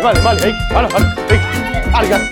მალე, ეი, არა, ეი, კარგად.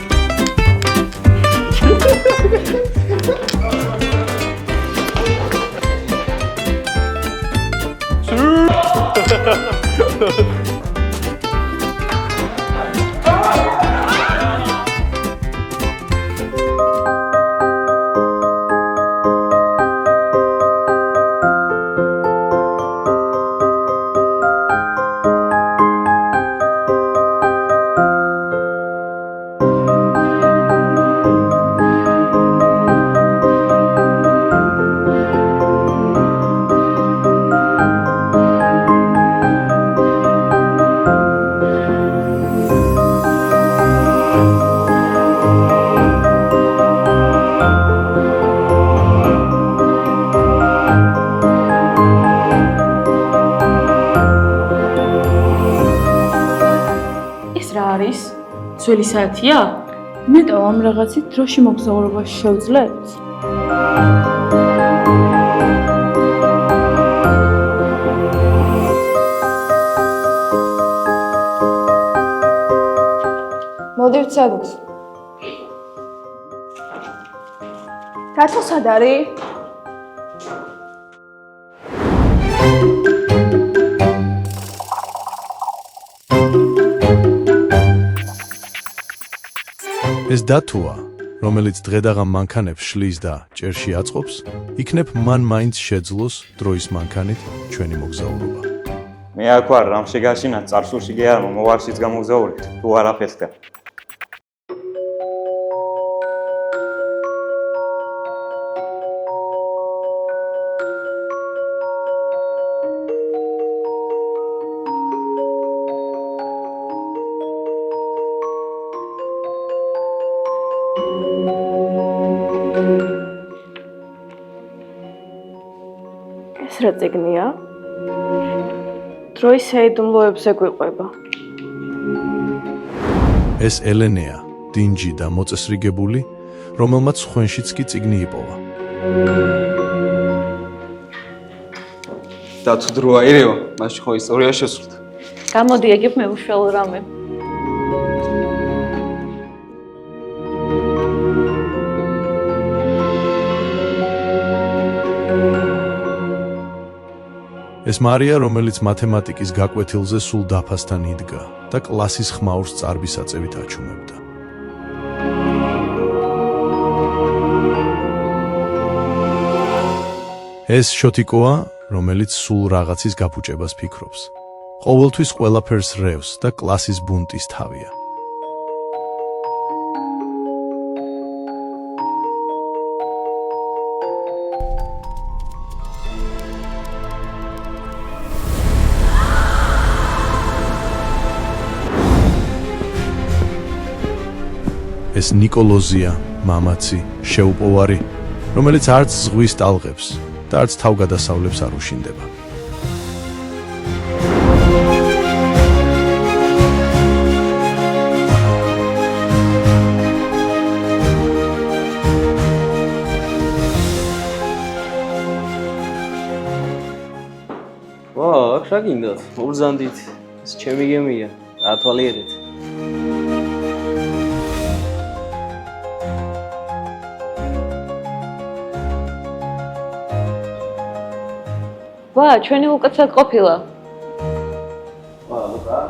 ძველი საათია? მეტო ამ რაღაცით დროში მოგზაურობაში შევძლებთ? მოდი ვცადოთ. რატო სად არის? ეს დათუა, რომელიც დღედაღამ მანქანებს შლის და ჭერში აწყობს, იქნებ მან მაინც შეძლოს დროის მანქანით ჩვენი მოგზაურობა. მე აქ ვარ, რამში გაშინა, წარსულში კი არა, მომავალშიც გამოგზაურებთ, თუ არაფერს ხარ. ეს რა წიგნია? დროის საიდუმლოებზე გვიყვება. ეს ელენეა, დინჯი და მოწესრიგებული, რომელმაც ხვენშიც კი წიგნი იპოვა. და თუ დრო აირევა, მაშინ ხო ისტორია შესრულდა. გამოდი ეგ მე უშუალო რამე. ეს მარია, რომელიც მათემატიკის გაკვეთილზე სულ დაფასთან იდგა და კლასის ხმაურს წარბისაწევით აჩუმებდა. ეს შოტიკოა, რომელიც სულ რაღაცის გაფუჭებას ფიქრობს. ყოველთვის ყველაფერს რევს და კლასის ბუნტის თავია. ეს ნიკოლოზია, მამაცი, შეუპოვარი, რომელიც არც ზღვის ტალღებს და არც თავგადასავლებს არ უშინდება. ვა, აქ რა გინდათ? მობრძანდით. ეს ჩემი გემია. ათვალიერეთ. ვა, ჩვენი უკაცრავად ყოფილა. ვა, ლუკა.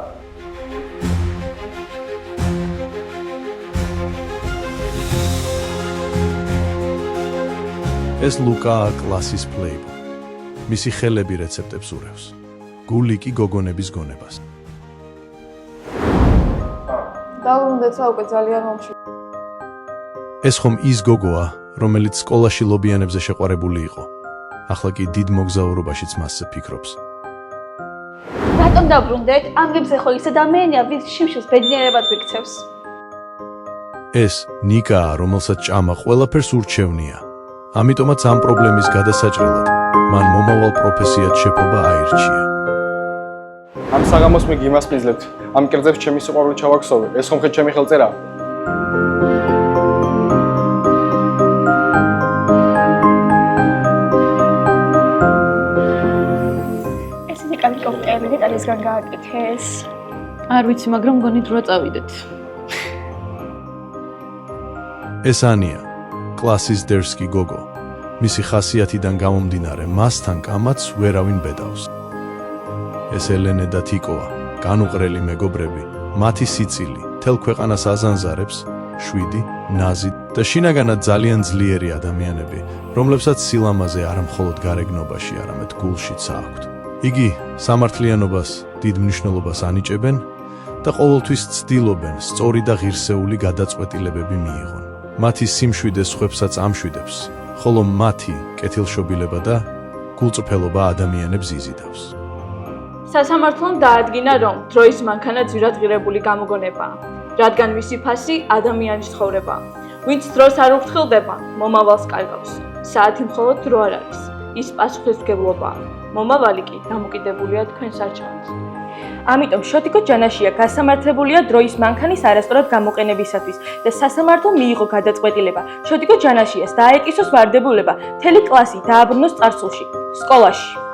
ეს ლუკაა კლასის პლეიბოი. მისი ხელები რეცეპტებს ურევს. გული კი გოგონების გონებას. დავრუნდეთ საუკე ძალიან მომშვიდ. ეს ხომ ის გოგოა, რომელიც სკოლაში ლობიანებზე შეყვარებული იყო. ახლა კი დიდ მოგზაურობაშიც მასზე ფიქრობს. რატომ დავრუნდეთ? ამ გებზე ხო ის ადამიანია, ვინც შიმშილს ბედნიერებად გვიქცევს. ეს ნიკაა, რომელსაც ჭამა ყველაფერს ურჩევნია. ამიტომაც ამ პრობლემის გადასაჭრელად მან მომავალ პროფესიად შეფობა აირჩია. ამ საღამოს მე გიმასპინძლებთ. ამ კერძებს ჩემი სიყვარული ჩავაქსოვე. ეს ხომ ხეთ ჩემი ხელწერაა? კოპტერი დეტალისგან გააკეთეს. არ ვიცი, მაგრამ მგონი დრო წავიდეთ. ეს ანია, კლასის დერსკი გოგო. მისი ხასიათიდან გამომდინარე, მასთან კამაც ვერავინ ბედავს. ეს ელენე და თიკოა, განუყრელი მეგობრები, მათი სიცილი თელ ქვეყანას აზანზარებს, შვიდი, ნაზი და შინაგანად ძალიან ძლიერი ადამიანები, რომლებსაც სილამაზე არა მხოლოდ გარეგნობაში, არამედ გულშიც აქვთ. იგი სამართლიანობას დიდ მნიშვნელობას ანიჭებენ და ყოველთვის ცდილობენ სწორი და ღირსეული გადაწყვეტილებები მიიღონ. მათი სიმშვიდე სხვებსაც ამშვიდებს, ხოლო მათი კეთილშობილება და გულწრფელობა ადამიანებს იზიდავს. სასამართლომ დაადგინა, რომ დროის მანქანა ძვირადღირებული გამოგონებაა, რადგან მისი ფასი ადამიანის ცხოვრებაა. ვინც დროს არ უფრთხილდება, მომავალს კარგავს. საათი მხოლოდ დრო არ არის, ის პასუხისმგებლობაა. მომავალი კი დამოკიდებულია თქვენს არჩევანზე. ამიტომ შოტიკო ჯანაშია გასამართლებულია დროის მანქანის არასწორად გამოყენებისათვის და სასამართლომ მიიღო გადაწყვეტილება შოტიკო ჯანაშიას დაეკისოს ვარდებულება მთელი კლასი დააბრუნოს წარსულში, სკოლაში.